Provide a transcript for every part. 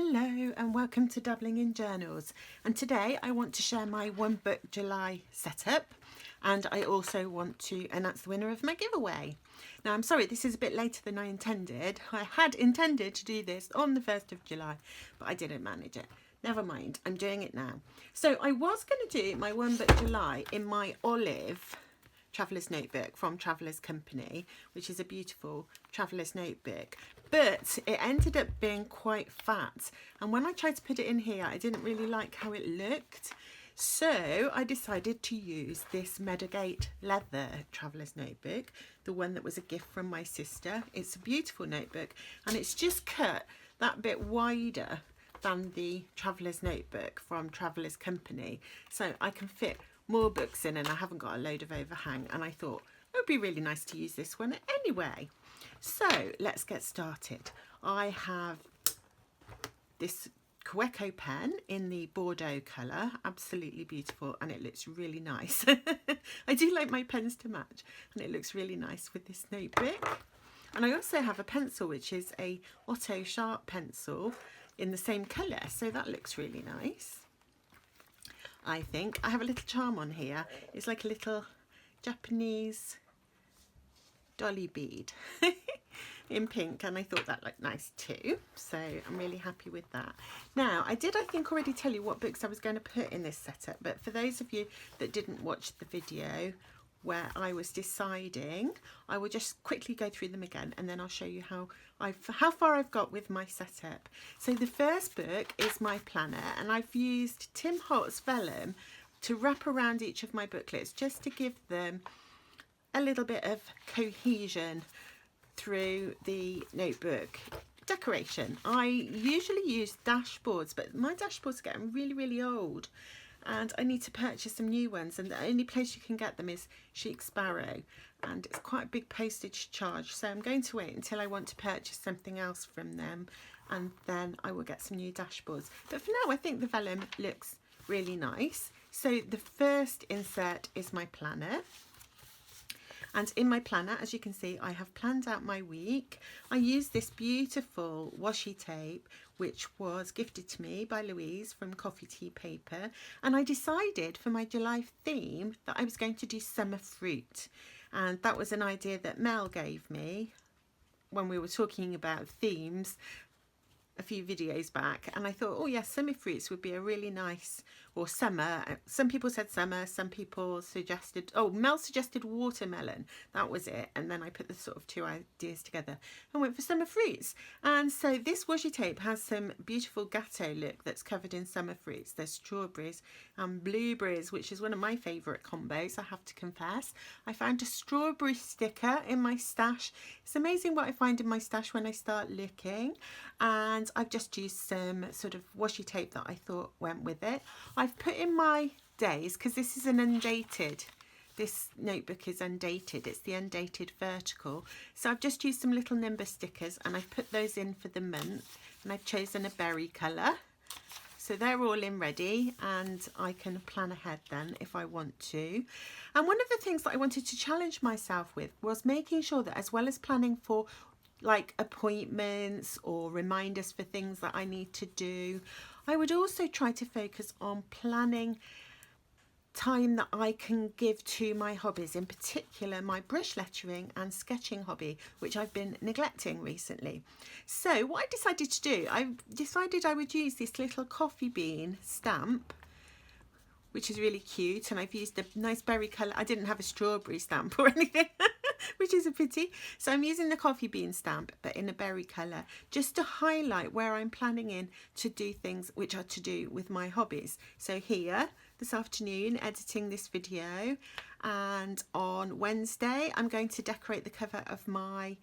Hello and welcome to Dabbling in Journals, and today I want to share my One Book July setup, and I also want to announce the winner of my giveaway. Now I'm sorry this is a bit later than I intended. I had intended to do this on the 1st of July but I didn't manage it. Never mind, I'm doing it now. So I was going to do my One Book July in my olive Traveller's Notebook from Traveller's Company, which is a beautiful Traveller's Notebook, but it ended up being quite fat, and when I tried to put it in here I didn't really like how it looked, so I decided to use this Meadowgate leather Traveller's Notebook, the one that was a gift from my sister. It's a beautiful notebook and it's just cut that bit wider than the Traveller's Notebook from Traveller's Company, so I can fit more books in and I haven't got a load of overhang, and I thought it would be really nice to use this one anyway. So let's get started. I have this Kaweco pen in the Bordeaux colour, absolutely beautiful, and it looks really nice. I do like my pens to match and it looks really nice with this notebook. And I also have a pencil which is a Otto Sharp pencil in the same colour, so that looks really nice. I think I have a little charm on here. It's like a little Japanese dolly bead in pink, and I thought that looked nice too, so I'm really happy with that. Now I think already tell you what books I was going to put in this setup, but for those of you that didn't watch the video where I was deciding, I will just quickly go through them again and then I'll show you how far I've got with my setup. So the first book is my planner, and I've used Tim Holtz vellum to wrap around each of my booklets just to give them a little bit of cohesion through the notebook decoration. I usually use dashboards, but my dashboards are getting really old and I need to purchase some new ones, and the only place you can get them is Chic Sparrow, and it's quite a big postage charge, so I'm going to wait until I want to purchase something else from them and then I will get some new dashboards. But for now I think the vellum looks really nice. So the first insert is my planner. And in my planner, as you can see, I have planned out my week. I used this beautiful washi tape, which was gifted to me by Louise from Coffee Tea Paper. And I decided for my July theme that I was going to do summer fruit. And that was an idea that Mel gave me when we were talking about themes a few videos back, and I thought, oh yes, summer fruits would be a really nice, or summer, some people said summer, some people suggested, oh, Mel suggested watermelon, that was it, and then I put the sort of two ideas together and went for summer fruits. And so this washi tape has some beautiful gatto look that's covered in summer fruits. There's strawberries and blueberries, which is one of my favourite combos, I have to confess. I found a strawberry sticker in my stash. It's amazing what I find in my stash when I start looking, and I've just used some sort of washi tape that I thought went with it. I've put in my days, because this is an undated, this notebook is undated, it's the undated vertical, so I've just used some little Nimbus stickers and I've put those in for the month, and I've chosen a berry colour. So they're all in ready and I can plan ahead then if I want to. And one of the things that I wanted to challenge myself with was making sure that, as well as planning for like appointments or reminders for things that I need to do, I would also try to focus on planning time that I can give to my hobbies, in particular my brush lettering and sketching hobby, which I've been neglecting recently. So what I decided to do, I decided I would use this little coffee bean stamp, which is really cute, and I've used a nice berry colour. I didn't have a strawberry stamp or anything, which is a pity. So I'm using the coffee bean stamp, but in a berry colour, just to highlight where I'm planning in to do things which are to do with my hobbies. So here, this afternoon, editing this video, and on Wednesday, I'm going to decorate the cover of my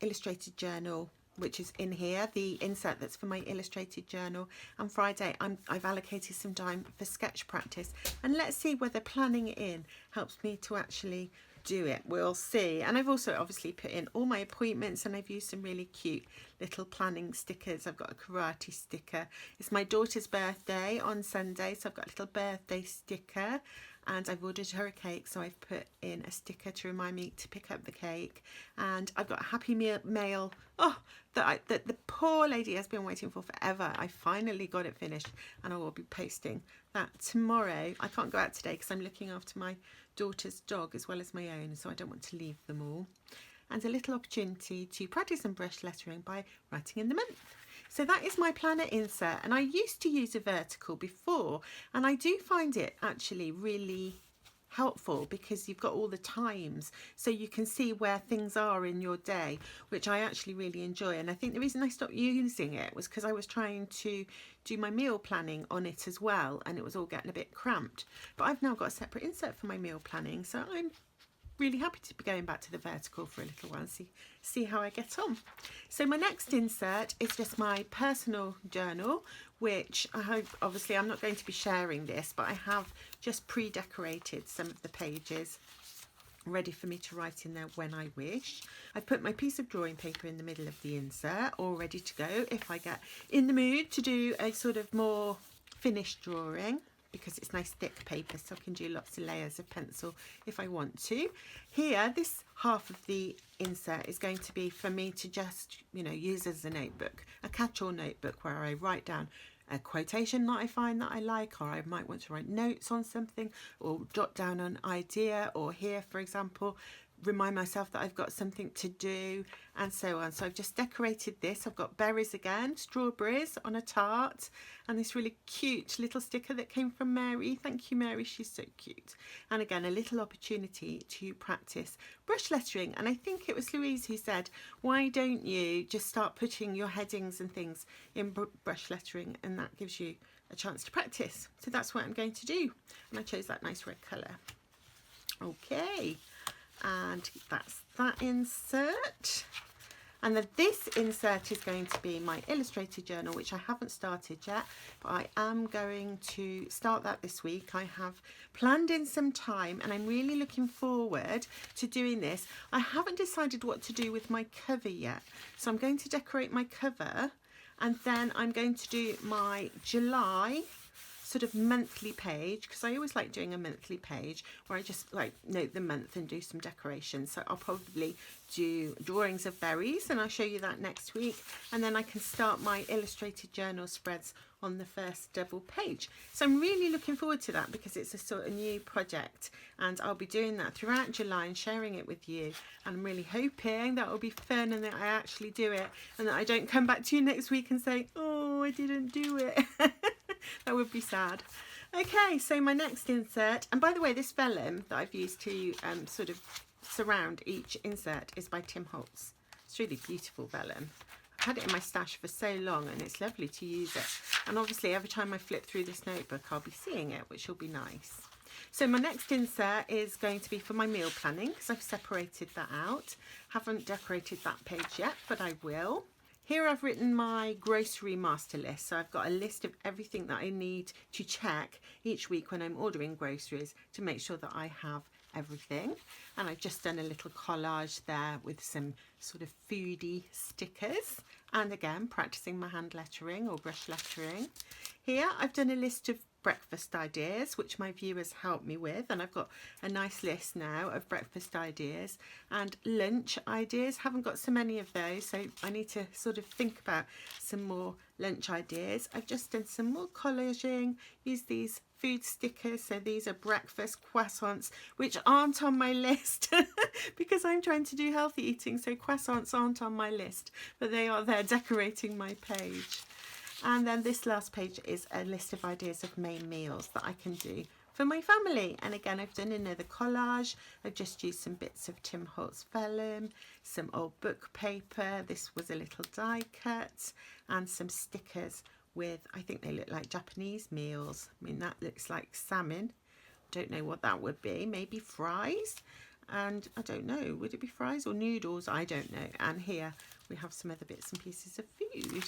illustrated journal, which is in here, the insert that's for my illustrated journal. And Friday I've allocated some time for sketch practice, and let's see whether planning it in helps me to actually do it. We'll see. And I've also obviously put in all my appointments, and I've used some really cute little planning stickers. I've got a karate sticker. It's my daughter's birthday on Sunday, so I've got a little birthday sticker, and I've ordered her a cake, so I've put in a sticker to remind me to pick up the cake. And I've got a Happy Mail, that the poor lady has been waiting for forever. I finally got it finished, and I will be posting that tomorrow. I can't go out today because I'm looking after my daughter's dog as well as my own, so I don't want to leave them all. And a little opportunity to practice some brush lettering by writing in the month. So that is my planner insert, and I used to use a vertical before, and I do find it actually really helpful because you've got all the times, so you can see where things are in your day, which I actually really enjoy. And I think the reason I stopped using it was because I was trying to do my meal planning on it as well, and it was all getting a bit cramped. But I've now got a separate insert for my meal planning, so I'm really happy to be going back to the vertical for a little while and see how I get on. So my next insert is just my personal journal, which I hope, obviously I'm not going to be sharing this, but I have just pre-decorated some of the pages ready for me to write in there when I wish. I've put my piece of drawing paper in the middle of the insert, all ready to go if I get in the mood to do a sort of more finished drawing, because it's nice thick paper, so I can do lots of layers of pencil if I want to. Here, this half of the insert is going to be for me to just, use as a notebook, a catch-all notebook where I write down a quotation that I find that I like, or I might want to write notes on something, or jot down an idea, or here, for example, remind myself that I've got something to do, and so on. So I've just decorated this. I've got berries again, strawberries on a tart, and this really cute little sticker that came from Mary. Thank you, Mary, she's so cute. And again, a little opportunity to practice brush lettering. And I think it was Louise who said, why don't you just start putting your headings and things in brush lettering, and that gives you a chance to practice. So that's what I'm going to do, and I chose that nice red colour. Okay, and that's that insert. And then this insert is going to be my illustrated journal, which I haven't started yet, but I am going to start that this week. I have planned in some time, and I'm really looking forward to doing this. I haven't decided what to do with my cover yet, so I'm going to decorate my cover, and then I'm going to do my July sort of monthly page, because I always like doing a monthly page where I just like note the month and do some decorations. So I'll probably do drawings of berries, and I'll show you that next week, and then I can start my illustrated journal spreads on the first double page. So I'm really looking forward to that, because it's a sort of new project, and I'll be doing that throughout July and sharing it with you, and I'm really hoping that will be fun and that I actually do it, and that I don't come back to you next week and say, oh, I didn't do it. That would be sad. Okay, so my next insert, and by the way, this vellum that I've used to sort of surround each insert is by Tim Holtz. It's really beautiful vellum. I've had it in my stash for so long, and it's lovely to use it. And obviously every time I flip through this notebook, I'll be seeing it, which will be nice. So my next insert is going to be for my meal planning, because I've separated that out. Haven't decorated that page yet, but I will. Here I've written my grocery master list, so I've got a list of everything that I need to check each week when I'm ordering groceries to make sure that I have everything. And I've just done a little collage there with some sort of foodie stickers, and again practicing my hand lettering or brush lettering. Here I've done a list of breakfast ideas, which my viewers helped me with, and I've got a nice list now of breakfast ideas and lunch ideas. Haven't got so many of those, so I need to sort of think about some more lunch ideas. I've just done some more collaging, used these food stickers, so these are breakfast croissants, which aren't on my list because I'm trying to do healthy eating, so croissants aren't on my list, but they are there decorating my page. And then this last page is a list of ideas of main meals that I can do for my family. And again, I've done another collage. I've just used some bits of Tim Holtz vellum, some old book paper. This was a little die cut, and some stickers with, I think they look like Japanese meals. I mean, that looks like salmon. Don't know what that would be. Maybe fries. And I don't know, would it be fries or noodles? I don't know. And here we have some other bits and pieces of food.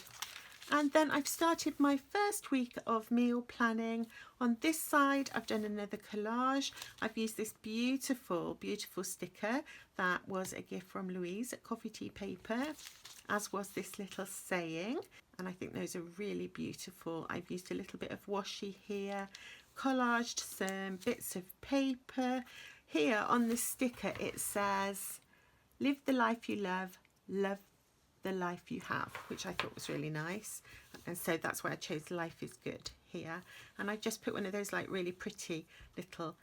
And then I've started my first week of meal planning. On this side, I've done another collage. I've used this beautiful, beautiful sticker that was a gift from Louise at Coffee Tea Paper, as was this little saying. And I think those are really beautiful. I've used a little bit of washi here collaged some bits of paper. Here on the sticker it says, live the life you love, love the life you have, which I thought was really nice. And so that's why I chose life is good here. And I just put one of those like really pretty little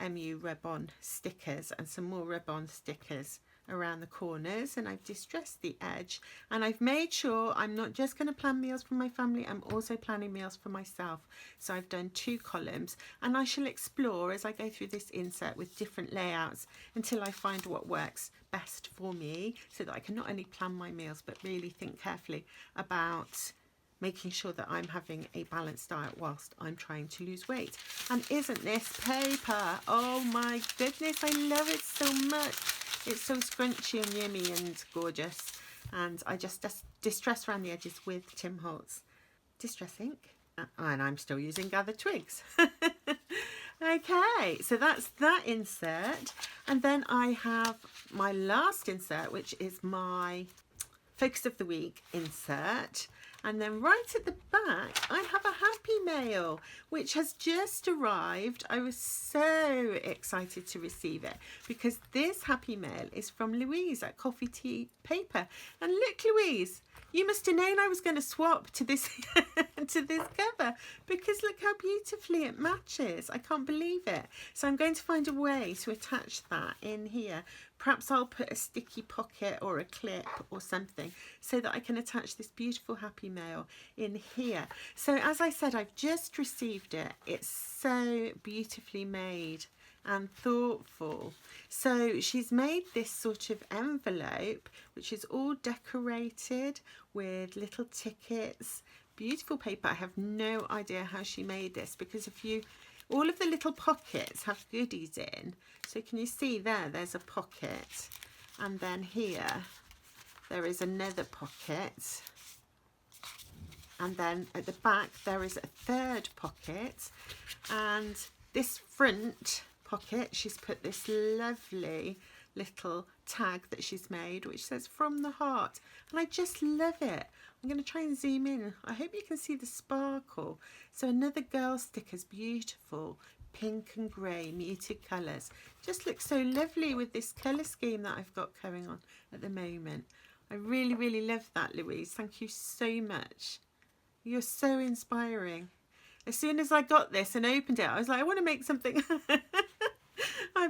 MU rub-on stickers and some more rub-on stickers around the corners, and I've distressed the edge, and I've made sure I'm not just going to plan meals for my family, I'm also planning meals for myself. So I've done 2 columns, and I shall explore as I go through this insert with different layouts until I find what works best for me, so that I can not only plan my meals but really think carefully about making sure that I'm having a balanced diet whilst I'm trying to lose weight. And isn't this paper? Oh my goodness, I love it so much. It's so scrunchy and yummy and gorgeous. And I just distress around the edges with Tim Holtz Distress ink. And I'm still using Gather Twigs. Okay, so that's that insert. And then I have my last insert, which is my Focus of the Week insert. And then right at the back, I have a Happy Mail, which has just arrived. I was so excited to receive it because this Happy Mail is from Louise at Coffee Tea Paper. And look, Louise, you must have known I was going to swap to this to this cover, because look how beautifully it matches. I can't believe it. So I'm going to find a way to attach that in here. Perhaps I'll put a sticky pocket or a clip or something so that I can attach this beautiful Happy Mail in here. So as I said, I've just received it. It's so beautifully made and thoughtful. So she's made this sort of envelope which is all decorated with little tickets, beautiful paper. I have no idea how she made this, because all of the little pockets have goodies in. So can you see there's a pocket, and then here there is another pocket, and then at the back there is a third pocket, and this front pocket she's put this lovely little tag that she's made which says "From the Heart," and I just love it. I'm going to try and zoom in. I hope you can see the sparkle. So another girl sticker's beautiful, pink and grey, muted colours. Just looks so lovely with this colour scheme that I've got going on at the moment. I really, really love that, Louise. Thank you so much. You're so inspiring. As soon as I got this and opened it, I was like, I want to make something.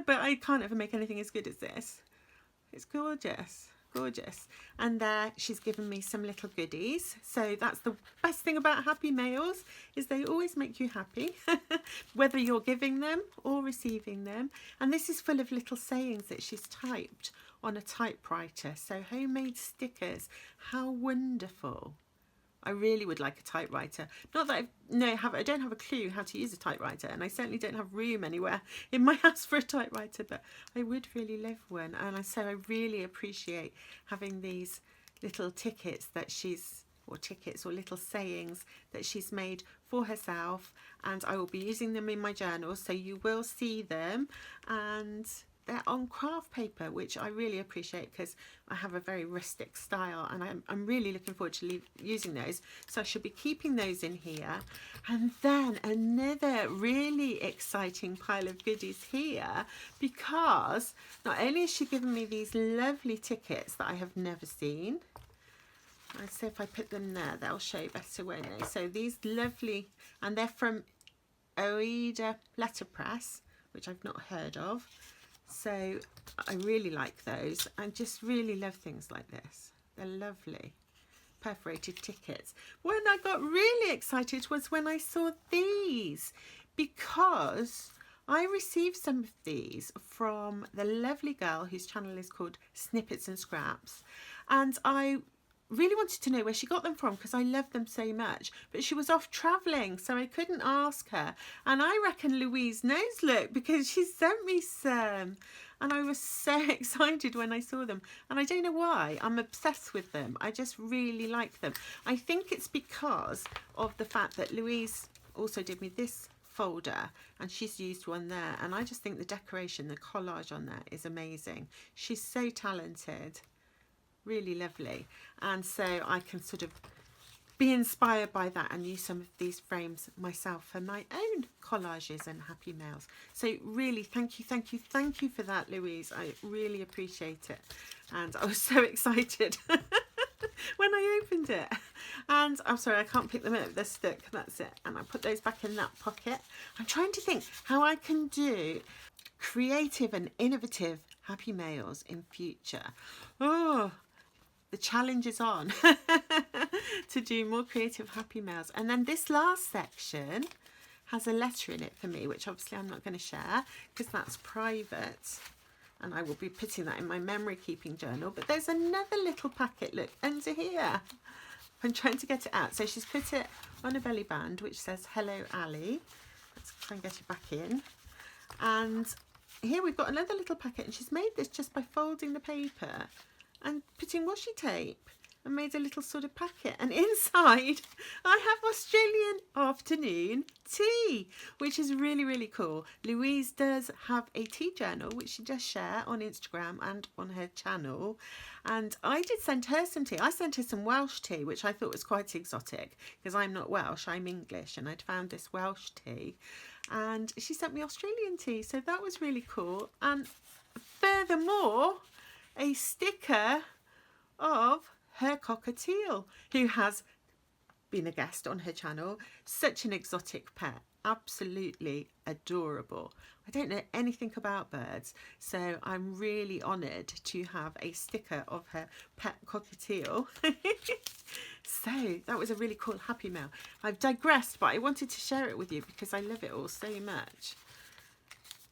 But I can't ever make anything as good as this. It's gorgeous. Gorgeous. And there she's given me some little goodies. So that's the best thing about Happy Mails, is they always make you happy, whether you're giving them or receiving them. And this is full of little sayings that she's typed on a typewriter. So homemade stickers, how wonderful. I really would like a typewriter. Not that I don't have a clue how to use a typewriter, and I certainly don't have room anywhere in my house for a typewriter, but I would really love one. And so I really appreciate having these little tickets or little sayings that she's made for herself, and I will be using them in my journal, so you will see them. And they're on craft paper, which I really appreciate because I have a very rustic style, and I'm really looking forward to using those. So I should be keeping those in here. And then another really exciting pile of goodies here, because not only has she given me these lovely tickets that I have never seen. Let's see if I put them there, they'll show better, won't they? So these lovely, and they're from Oida Letterpress, which I've not heard of. So I really like those. I just really love things like this. They're lovely. Perforated tickets. When I got really excited was when I saw these, because I received some of these from the lovely girl whose channel is called Snippets and Scraps, and I really wanted to know where she got them from because I love them so much, but she was off travelling, so I couldn't ask her. And I reckon Louise knows, look, because she sent me some, and I was so excited when I saw them. And I don't know why, I'm obsessed with them. I just really like them. I think it's because of the fact that Louise also did me this folder, and she's used one there, and I just think the decoration, the collage on there is amazing. She's so talented. Really lovely. And so I can sort of be inspired by that and use some of these frames myself for my own collages and happy mails. So really, thank you for that, Louise. I really appreciate it. And I was so excited when I opened it. And I'm sorry, I can't pick them up, they're stuck, that's it. And I put those back in that pocket. I'm trying to think how I can do creative and innovative happy mails in future. Oh, the challenge is on to do more creative happy mails. And then this last section has a letter in it for me, which obviously I'm not going to share because that's private. And I will be putting that in my memory keeping journal. But there's another little packet, look, under here. I'm trying to get it out. So she's put it on a belly band, which says, "Hello, Ali." Let's try and get it back in. And here we've got another little packet. And she's made this just by folding the paper and putting washi tape and made a little sort of packet. And inside I have Australian afternoon tea, which is really, really cool. Louise does have a tea journal, which she does share on Instagram and on her channel. And I did send her some tea. I sent her some Welsh tea, which I thought was quite exotic because I'm not Welsh, I'm English. And I'd found this Welsh tea. And she sent me Australian tea. So that was really cool. And furthermore, a sticker of her cockatiel, who has been a guest on her channel. Such an exotic pet, absolutely adorable. I don't know anything about birds, so I'm really honoured to have a sticker of her pet cockatiel. So that was a really cool happy mail. I've digressed, but I wanted to share it with you because I love it all so much.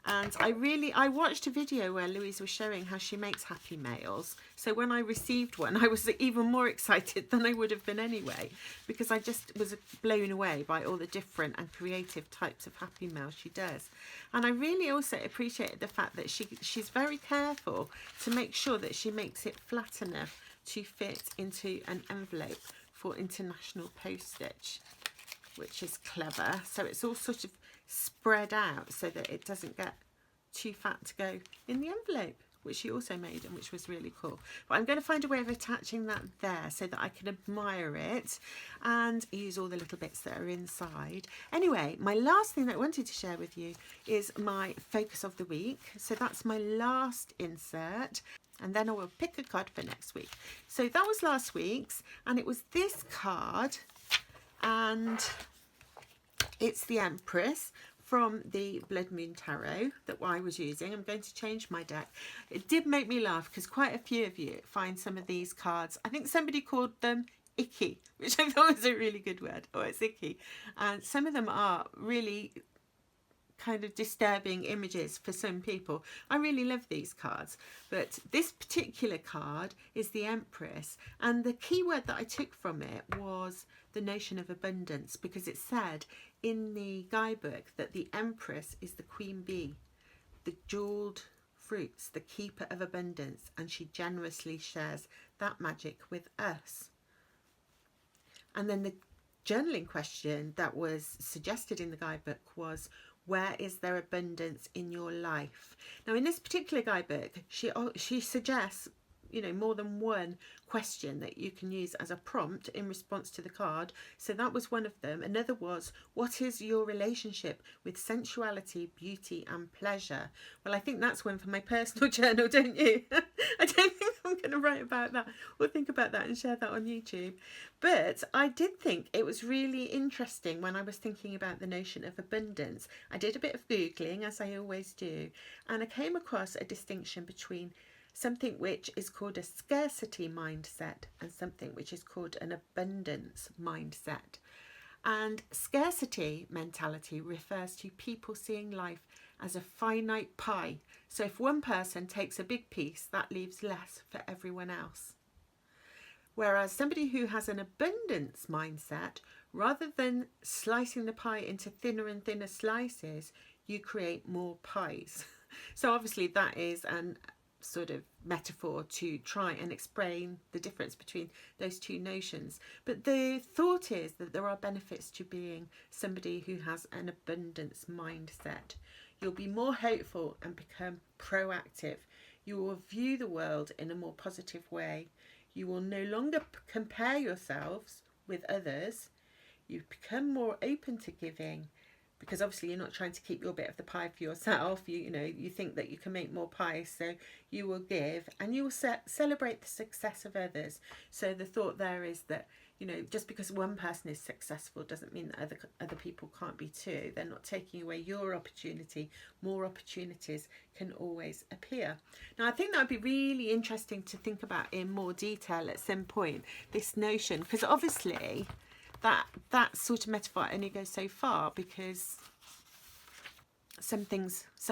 And I watched a video where Louise was showing how she makes happy mails. So when I received one, I was even more excited than I would have been anyway, because I just was blown away by all the different and creative types of happy mails she does. And I really also appreciated the fact that she's very careful to make sure that she makes it flat enough to fit into an envelope for international postage, which is clever. So it's all sort of spread out so that it doesn't get too fat to go in the envelope, which she also made and which was really cool. But I'm going to find a way of attaching that there so that I can admire it and use all the little bits that are inside. Anyway, my last thing that I wanted to share with you is my focus of the week. So that's my last insert, and then I will pick a card for next week. So that was last week's, and it was this card, and it's the Empress from the Blood Moon Tarot that I was using. I'm going to change my deck. It did make me laugh because quite a few of you find some of these cards, I think somebody called them icky, which I thought was a really good word. Oh, it's icky. And some of them are really kind of disturbing images for some people. I really love these cards, but this particular card is the Empress, and the key word that I took from it was the notion of abundance, because it said in the guidebook that the Empress is the queen bee, the jeweled fruits, the keeper of abundance, and she generously shares that magic with us. And then the journaling question that was suggested in the guidebook was, where is there abundance in your life? Now, in this particular guidebook, she suggests, you know, more than one question that you can use as a prompt in response to the card. So that was one of them. Another was, what is your relationship with sensuality, beauty and pleasure? Well, I think that's one for my personal journal, don't you? I don't think I'm going to write about that or think about that and share that on YouTube. But I did think it was really interesting when I was thinking about the notion of abundance. I did a bit of Googling, as I always do, and I came across a distinction between something which is called a scarcity mindset and something which is called an abundance mindset. And scarcity mentality refers to people seeing life as a finite pie. So if one person takes a big piece, that leaves less for everyone else. Whereas somebody who has an abundance mindset, rather than slicing the pie into thinner and thinner slices, you create more pies. So obviously that is an sort of metaphor to try and explain the difference between those two notions. But the thought is that there are benefits to being somebody who has an abundance mindset. You'll be more hopeful and become proactive. You will view the world in a more positive way. You will no longer compare yourselves with others, you become more open to giving, because obviously you're not trying to keep your bit of the pie for yourself. You know, you think that you can make more pie, so you will give, and you will celebrate the success of others. So the thought there is that, you know, just because one person is successful doesn't mean that other people can't be too. They're not taking away your opportunity. More opportunities can always appear. Now, I think that would be really interesting to think about in more detail at some point, this notion, because obviously that sort of metaphor only goes so far, because some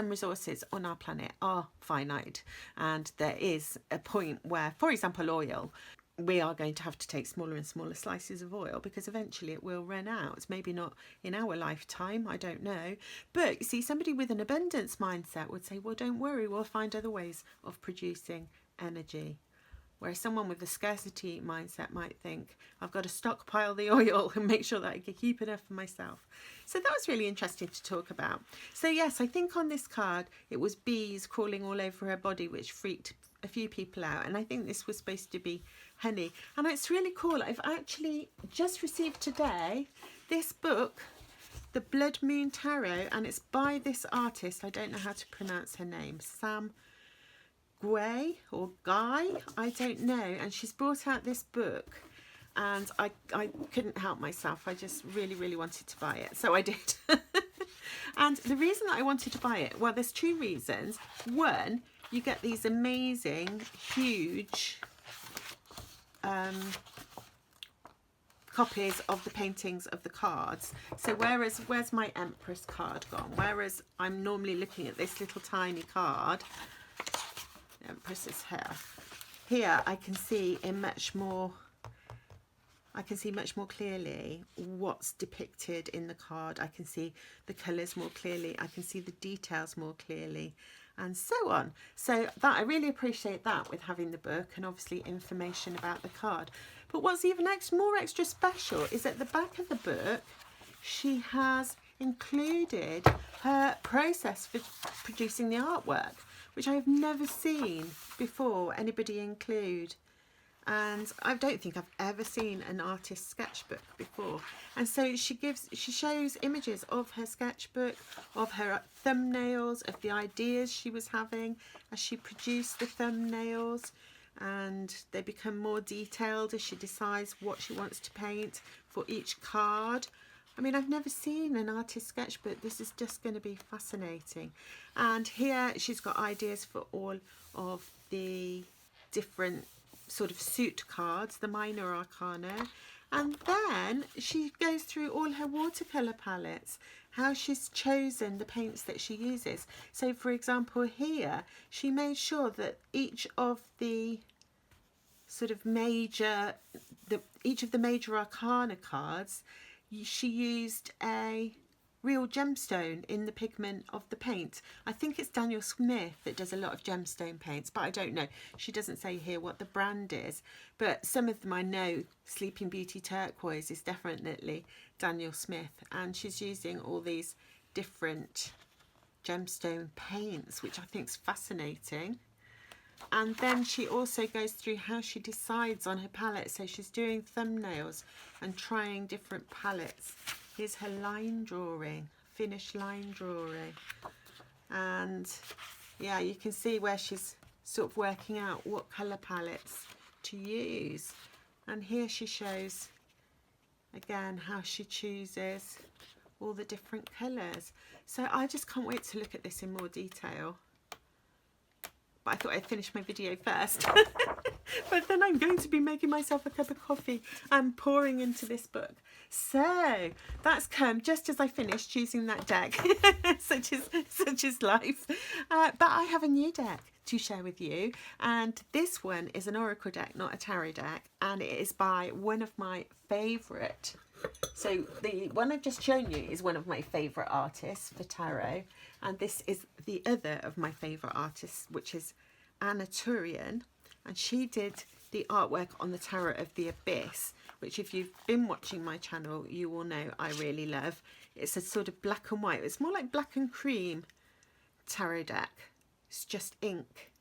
resources on our planet are finite, and there is a point where, for example, oil, we are going to have to take smaller and smaller slices of oil, because eventually it will run out. Maybe not in our lifetime, I don't know. But you see, somebody with an abundance mindset would say, well, don't worry, we'll find other ways of producing energy. Whereas someone with a scarcity mindset might think, I've got to stockpile the oil and make sure that I can keep enough for myself. So that was really interesting to talk about. So yes, I think on this card, it was bees crawling all over her body, which freaked a few people out. And I think this was supposed to be honey. And it's really cool. I've actually just received today this book, The Blood Moon Tarot, and it's by this artist. I don't know how to pronounce her name. Sam Guay or Guy, I don't know, and she's brought out this book, and I couldn't help myself. I just really wanted to buy it, so I did. And the reason that I wanted to buy it, well, there's two reasons. One, you get these amazing huge copies of the paintings of the cards. So where's my Empress card gone? Whereas I'm normally looking at this little tiny card, Empress is here I can see much more clearly what's depicted in the card. I can see the colours more clearly, I can see the details more clearly, and so on. So that, I really appreciate that with having the book, and obviously information about the card. But what's even more extra special is at the back of the book, she has included her process for producing the artwork, which I have never seen before anybody include. And I don't think I've ever seen an artist's sketchbook before. And so she shows images of her sketchbook, of her thumbnails, of the ideas she was having as she produced the thumbnails, and they become more detailed as she decides what she wants to paint for each card. I mean, I've never seen an artist's sketchbook. This is just going to be fascinating. And here she's got ideas for all of the different sort of suit cards, the minor arcana. And then she goes through all her watercolour palettes, how she's chosen the paints that she uses. So, for example, here she made sure that each of the sort of each of the major arcana cards, she used a real gemstone in the pigment of the paint. I think it's Daniel Smith that does a lot of gemstone paints, but I don't know. She doesn't say here what the brand is, but some of them I know. Sleeping Beauty Turquoise is definitely Daniel Smith, and she's using all these different gemstone paints, which I think is fascinating. And then she also goes through how she decides on her palette. So she's doing thumbnails and trying different palettes. Here's her line drawing, finished line drawing. And yeah, you can see where she's sort of working out what colour palettes to use. And here she shows again how she chooses all the different colours. So I just can't wait to look at this in more detail. But I thought I'd finish my video first. But then I'm going to be making myself a cup of coffee and pouring into this book. So that's come just as I finished choosing that deck. such is life. But I have a new deck to share with you, and this one is an oracle deck, not a tarot deck, and it is by one of my favourite. So the one I've just shown you is one of my favourite artists for tarot, and this is the other of my favourite artists, which is Anna Turian, and she did the artwork on the Tarot of the Abyss, which if you've been watching my channel you will know I really love. It's a sort of black and white, it's more like black and cream tarot deck. It's just ink,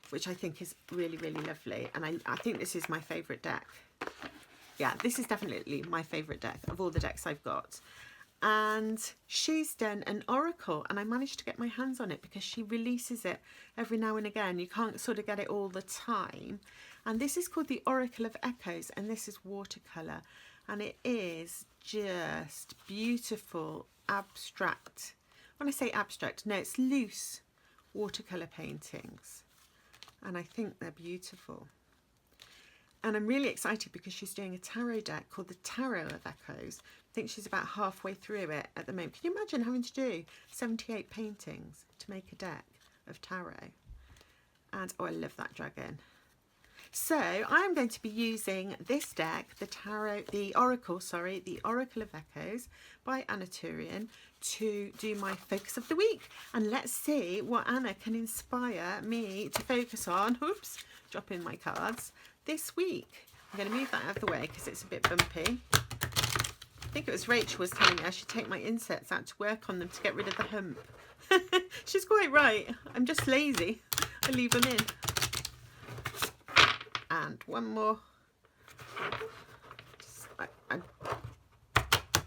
which I think is really lovely, and I think this is my favourite deck. Yeah, this is definitely my favourite deck of all the decks I've got. And she's done an oracle, and I managed to get my hands on it because she releases it every now and again. You can't sort of get it all the time. And this is called the Oracle of Echoes, and this is watercolour. And it is just beautiful, abstract. When I say abstract, no, it's loose watercolour paintings. And I think they're beautiful. And I'm really excited because she's doing a tarot deck called the Tarot of Echoes. I think she's about halfway through it at the moment. Can you imagine having to do 78 paintings to make a deck of tarot? And oh, I love that dragon. So I'm going to be using this deck, the Oracle of Echoes by Anna Turian, to do my focus of the week. And let's see what Anna can inspire me to focus on. Oops, dropping my cards. This week. I'm going to move that out of the way because it's a bit bumpy. I think it was Rachel was telling me I should take my insets out to work on them to get rid of the hump. She's quite right. I'm just lazy. I leave them in. And one more.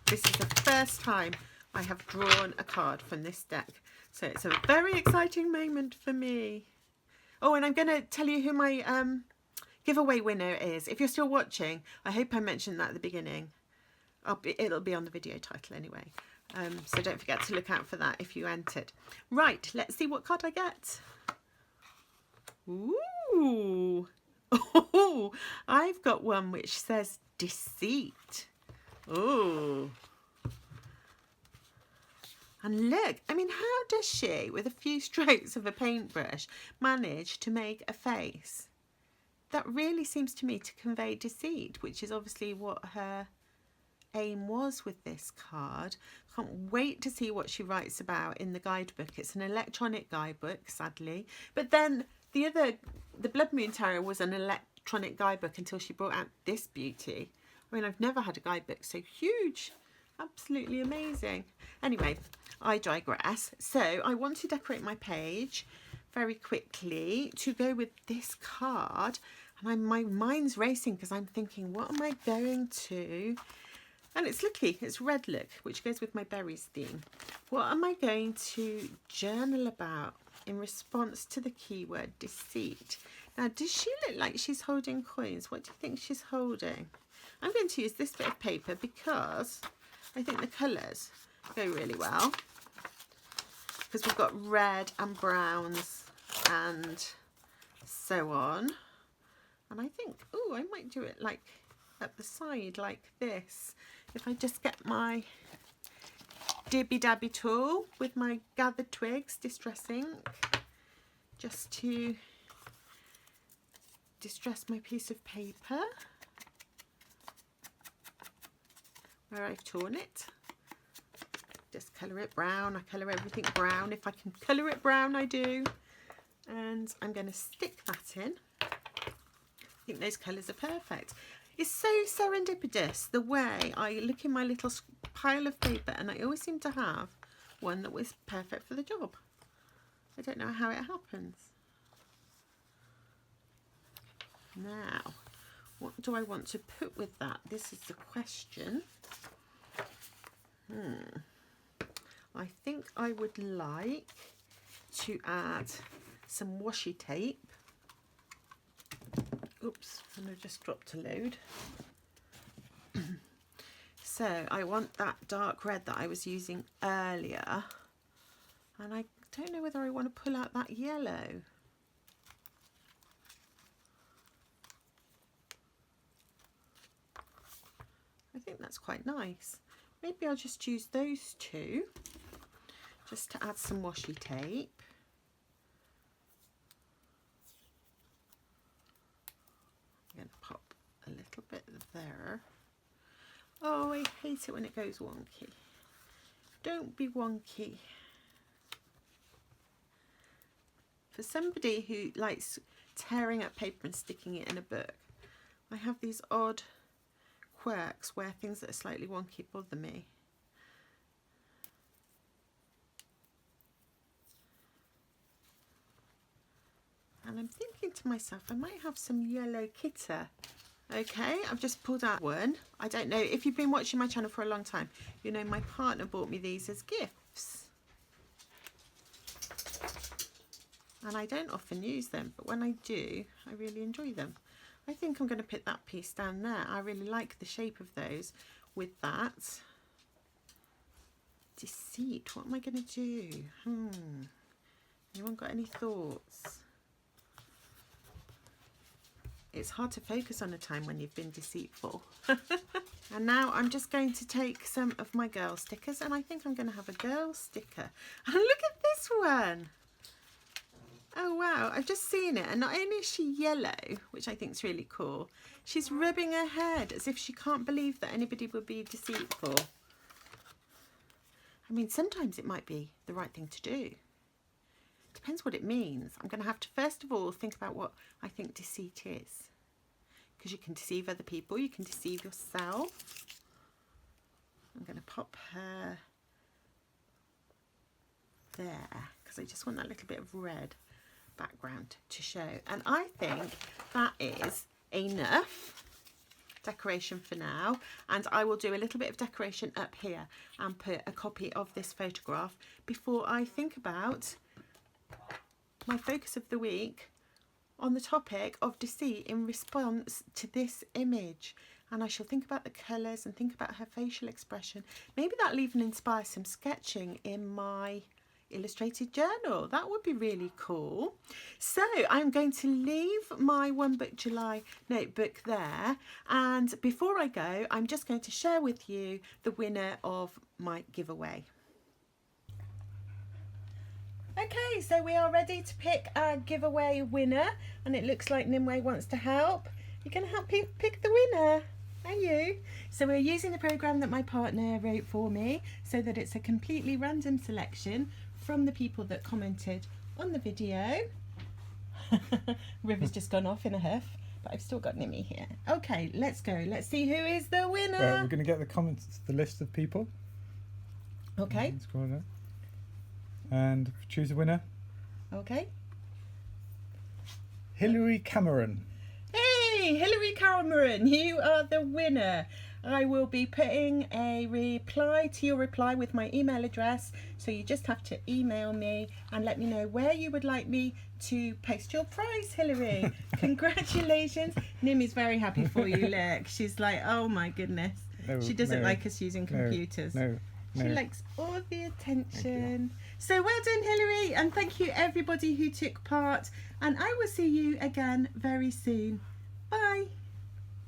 This is the first time I have drawn a card from this deck. So it's a very exciting moment for me. Oh, and I'm going to tell you who my giveaway winner is. If you're still watching, I hope I mentioned that at the beginning. It'll be on the video title anyway. So don't forget to look out for that if you entered. Right, let's see what card I get. Ooh. Oh, I've got one which says deceit. Oh. And look, I mean, how does she, with a few strokes of a paintbrush, manage to make a face? That really seems to me to convey deceit, which is obviously what her aim was with this card. Can't wait to see what she writes about in the guidebook. It's an electronic guidebook, sadly. But then the Blood Moon Tarot was an electronic guidebook until she brought out this beauty. I mean, I've never had a guidebook so huge. Absolutely amazing. Anyway, I digress. So I want to decorate my page very quickly to go with this card. And my mind's racing because I'm thinking, what am I going to... And it's lucky, it's red look, which goes with my berries theme. What am I going to journal about in response to the keyword deceit? Now, does she look like she's holding coins? What do you think she's holding? I'm going to use this bit of paper because I think the colours go really well. Because we've got red and browns and so on. And I think, oh, I might do it like at the side like this. If I just get my Dibby Dabby tool with my gathered twigs, distress ink, just to distress my piece of paper where I've torn it. Just colour it brown. I colour everything brown. If I can colour it brown, I do. And I'm going to stick that in. I think those colours are perfect. It's so serendipitous the way I look in my little pile of paper and I always seem to have one that was perfect for the job. I don't know how it happens. Now, what do I want to put with that? This is the question. I think I would like to add some washi tape. Oops, and I just dropped a load. So I want that dark red that I was using earlier. And I don't know whether I want to pull out that yellow. I think that's quite nice. Maybe I'll just use those two just to add some washi tape. I'm going to pop a little bit there. Oh, I hate it when it goes wonky. Don't be wonky. For somebody who likes tearing up paper and sticking it in a book, I have these odd quirks where things that are slightly wonky bother me. And I'm thinking to myself, I might have some yellow kitter Okay, I've just pulled out one. I don't know, if you've been watching my channel for a long time, you know my partner bought me these as gifts. And I don't often use them, but when I do, I really enjoy them. I think I'm going to put that piece down there. I really like the shape of those with that. Deceit, what am I going to do? Anyone got any thoughts? It's hard to focus on a time when you've been deceitful. And now I'm just going to take some of my girl stickers, and I think I'm going to have a girl sticker. And look at this one. Oh wow, I've just seen it, and not only is she yellow, which I think is really cool, she's rubbing her head as if she can't believe that anybody would be deceitful. I mean, sometimes it might be the right thing to do. Depends what it means. I'm going to have to first of all think about what I think deceit is. Because you can deceive other people, you can deceive yourself. I'm going to pop her there because I just want that little bit of red background to show. And I think that is enough decoration for now, and I will do a little bit of decoration up here and put a copy of this photograph before I think about my focus of the week on the topic of deceit in response to this image. And I shall think about the colours and think about her facial expression. Maybe that'll even inspire some sketching in my illustrated journal. That would be really cool. So I'm going to leave my One Book July notebook there, and before I go, I'm just going to share with you the winner of my giveaway. Okay, so we are ready to pick our giveaway winner, and it looks like Nimue wants to help. You're going to help pick the winner, are you? So we're using the program that my partner wrote for me, so that it's a completely random selection from the people that commented on the video. River's just gone off in a huff, but I've still got Nimmy here. Okay, let's go. Let's see who is the winner. We're going to get the comments, the list of people. Okay. Scroll down. And choose a winner. Okay. Hilary Cameron. Hey, Hilary Cameron, you are the winner. I will be putting a reply to your reply with my email address, so you just have to email me and let me know where you would like me to post your prize, Hilary. Congratulations. Nimmy's very happy for you. Look, she's like, oh my goodness. She doesn't like us using computers. No. She likes all the attention. So well done, Hilary, and thank you everybody who took part, and I will see you again very soon. Bye.